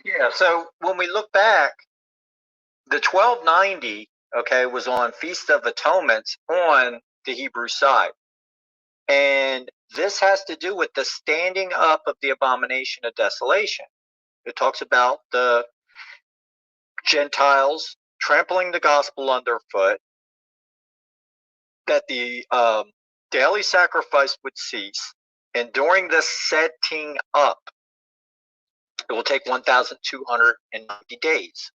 Yeah, so when we look back, the 1290, okay, was on Feast of Atonements on the Hebrew side. And this has to do with the standing up of the abomination of desolation. It talks about the Gentiles trampling the gospel underfoot, that the daily sacrifice would cease, and during the setting up, it will take 1,290 days.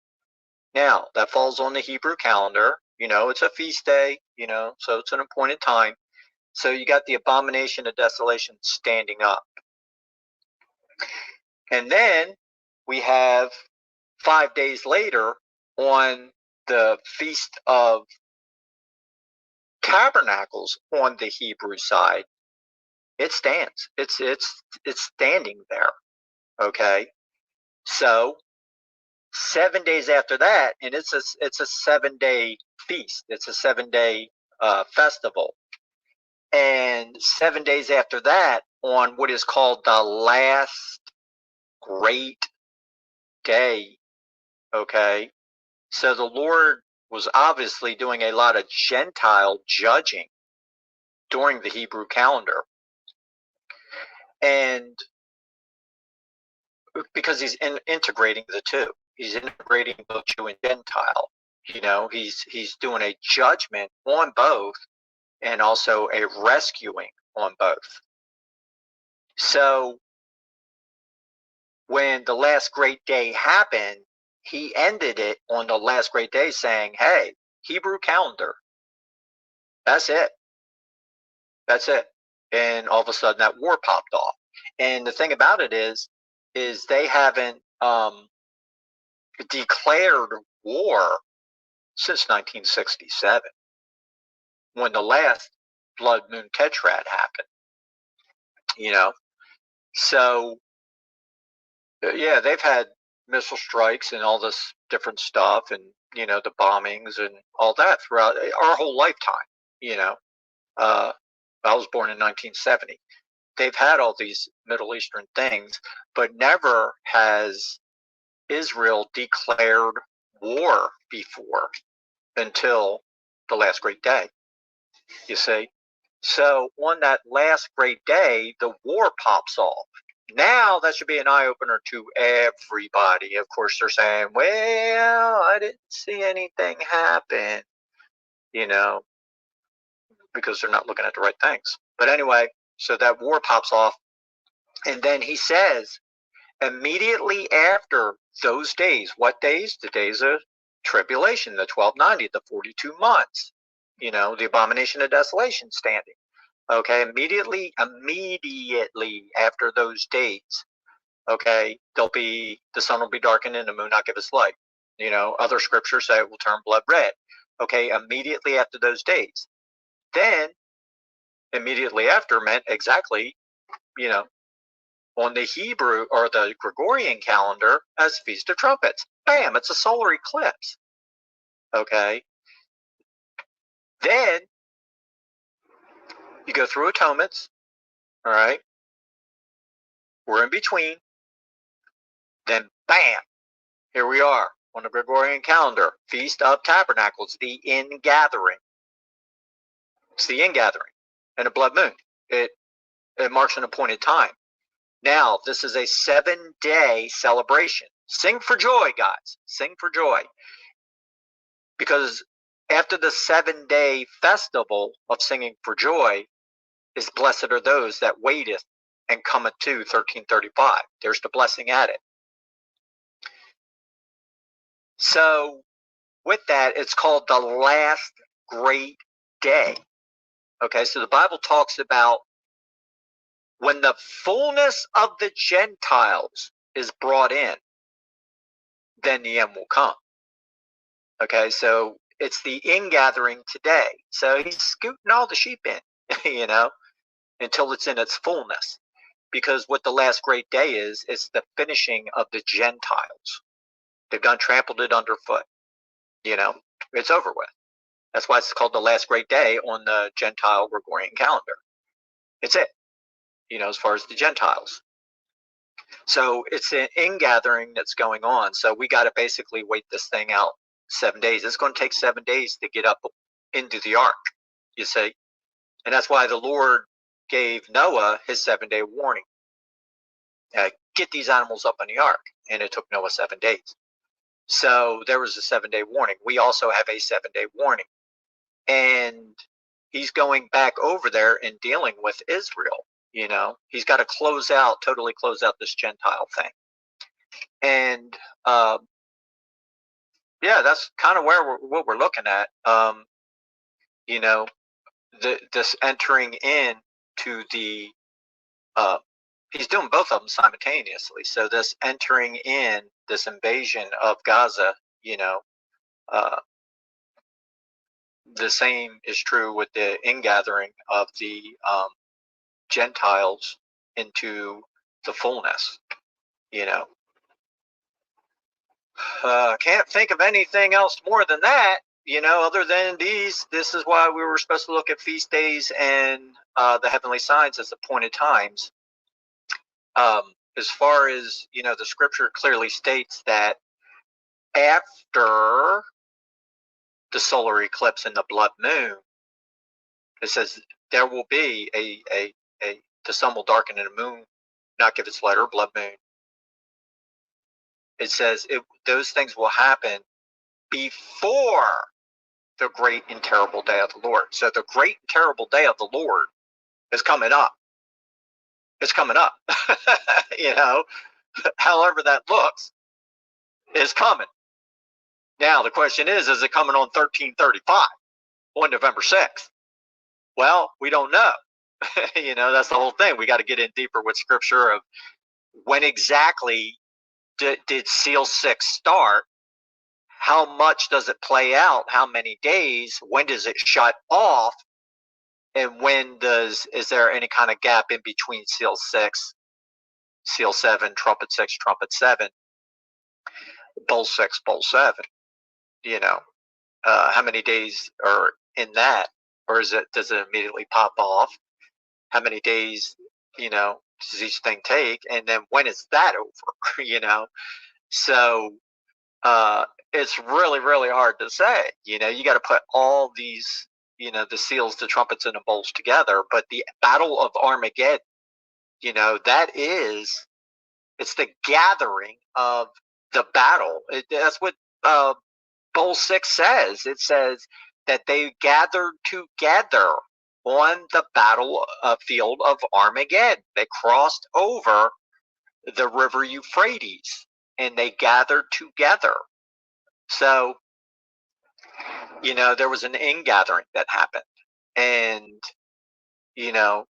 Now, that falls on the Hebrew calendar. It's a feast day, so it's an appointed time. So you got the abomination of desolation standing up. And then we have 5 days later on the Feast of Tabernacles on the Hebrew side. It stands. It's standing there. Okay. So 7 days after that, and it's a 7-day feast. It's a 7-day festival. And 7 days after that, on what is called the last great day. Okay. So the Lord was obviously doing a lot of Gentile judging during the Hebrew calendar. And because he's integrating the two. He's integrating both Jew and Gentile. He's doing a judgment on both and also a rescuing on both. So when the last great day happened, he ended it on the last great day saying, hey, Hebrew calendar, that's it. That's it. And all of a sudden that war popped off. And the thing about it is they haven't declared war since 1967, when the last blood moon tetrad happened. So yeah, they've had missile strikes and all this different stuff, and the bombings and all that throughout our whole lifetime. I was born in 1970. They've had all these Middle Eastern things, but never has Israel declared war before until the last great day, you see. So on that last great day, the war pops off. Now that should be an eye-opener to everybody. Of course, they're saying, well, I didn't see anything happen, because they're not looking at the right things. But anyway, so that war pops off. And then he says, immediately after those days, what days? The days of tribulation, the 1290, the 42 months, the abomination of desolation standing. Okay, immediately after those days, okay, the sun will be darkened and the moon not give us light. Other scriptures say it will turn blood red. Okay, immediately after those days. Then, immediately after meant exactly, on the Hebrew or the Gregorian calendar as Feast of Trumpets. Bam, it's a solar eclipse. Okay. Then you go through atonements. All right. We're in between. Then bam, here we are on the Gregorian calendar. Feast of Tabernacles, the ingathering. It's the ingathering and a blood moon. It marks an appointed time. Now, this is a 7-day celebration. Sing for joy, guys. Sing for joy. Because after the 7-day festival of singing for joy is blessed are those that waiteth and cometh to 1335. There's the blessing at it. So with that, it's called the last great day. Okay, so the Bible talks about when the fullness of the Gentiles is brought in, then the end will come. Okay, so it's the ingathering today. So he's scooting all the sheep in, until it's in its fullness. Because what the last great day is, it's the finishing of the Gentiles. They've done trampled it underfoot. It's over with. That's why it's called the last great day on the Gentile Gregorian calendar. It's it, as far as the Gentiles. So it's an ingathering that's going on. So we got to basically wait this thing out 7 days. It's going to take 7 days to get up into the ark, you see. And that's why the Lord gave Noah his 7-day warning. Get these animals up in the ark. And it took Noah 7 days. So there was a 7-day warning. We also have a 7-day warning. And he's going back over there and dealing with Israel. You know, he's got to totally close out this Gentile thing. And yeah, that's kind of what we're looking at. You know, this entering in to the he's doing both of them simultaneously. So this entering in, this invasion of Gaza, you know, the same is true with the ingathering of the Gentiles into the fullness, you know. Can't think of anything else more than that, you know, other than these. This is why we were supposed to look at feast days and the heavenly signs as appointed times. As far as, you know, the scripture clearly states that after the solar eclipse and the blood moon, it says there will be the sun will darken and the moon not give its light, or blood moon. It says those things will happen before the great and terrible day of the Lord. So the great and terrible day of the Lord is coming up. It's coming up. You know, however that looks, is coming. Now the question is it coming on 1335 on November 6th? Well, we don't know. You know, that's the whole thing. We got to get in deeper with scripture of when exactly did seal 6 start? How much does it play out? How many days? When does it shut off? And is there any kind of gap in between seal 6, seal 7, trumpet 6, trumpet 7, bowl 6, bowl 7? You know, how many days are in that? Or does it immediately pop off? How many days, you know, does each thing take? And then when is that over? You know? So it's really, really hard to say. You know, you got to put all these, you know, the seals, the trumpets, and the bowls together. But the Battle of Armageddon, you know, it's the gathering of the battle. That's what Bowl 6 says. It says that they gathered together on the field of Armageddon. They crossed over the river Euphrates and they gathered together. So, you know, there was an ingathering that happened. And, you know,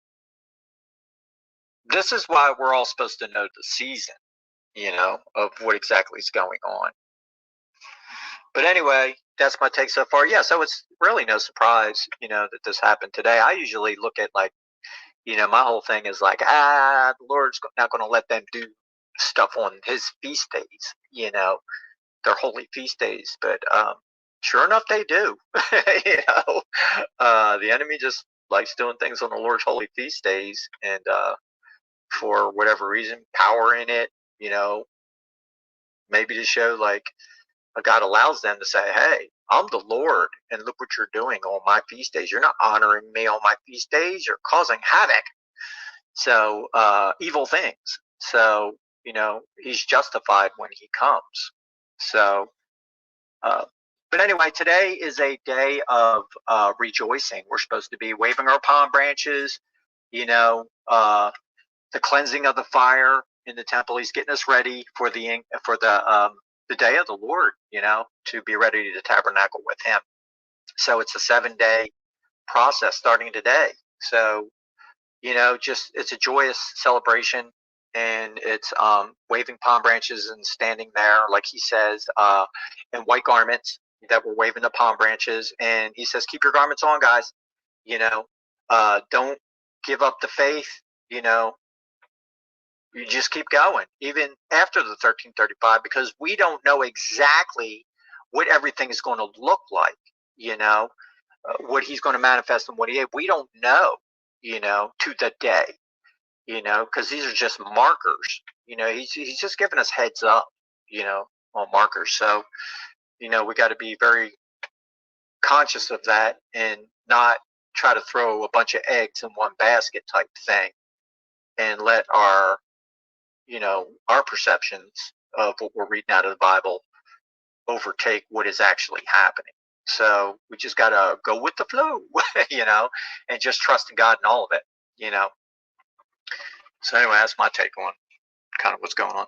this is why we're all supposed to know the season, you know, of what exactly is going on. But anyway, that's my take so far. Yeah, so it's really no surprise, you know, that this happened today. I usually look at, like, you know, my whole thing is like, the Lord's not going to let them do stuff on his feast days, you know, their holy feast days. But sure enough, they do. You know, the enemy just likes doing things on the Lord's holy feast days, and for whatever reason, power in it, you know, maybe to show, like, God allows them to say, hey, I'm the Lord, and look what you're doing on my feast days. You're not honoring me on my feast days. You're causing havoc. So, evil things. So, you know, he's justified when he comes. So, but anyway, today is a day of rejoicing. We're supposed to be waving our palm branches, you know, the cleansing of the fire in the temple. He's getting us ready for the day of the Lord, you know, to be ready to tabernacle with him. So it's a 7-day process starting today. So, you know, just it's a joyous celebration, and it's waving palm branches and standing there, like he says, in white garments that we're waving the palm branches. And he says, keep your garments on, guys. You know, don't give up the faith. You know, you just keep going, even after the 1335, because we don't know exactly what everything is going to look like, you know, what he's going to manifest and what we don't know, you know, to the day, you know, because these are just markers, He's just giving us heads up, on markers. So, we got to be very conscious of that and not try to throw a bunch of eggs in one basket type thing, and let our perceptions of what we're reading out of the Bible overtake what is actually happening. So we just got to go with the flow, and just trust in God in all of it. So anyway, that's my take on kind of what's going on.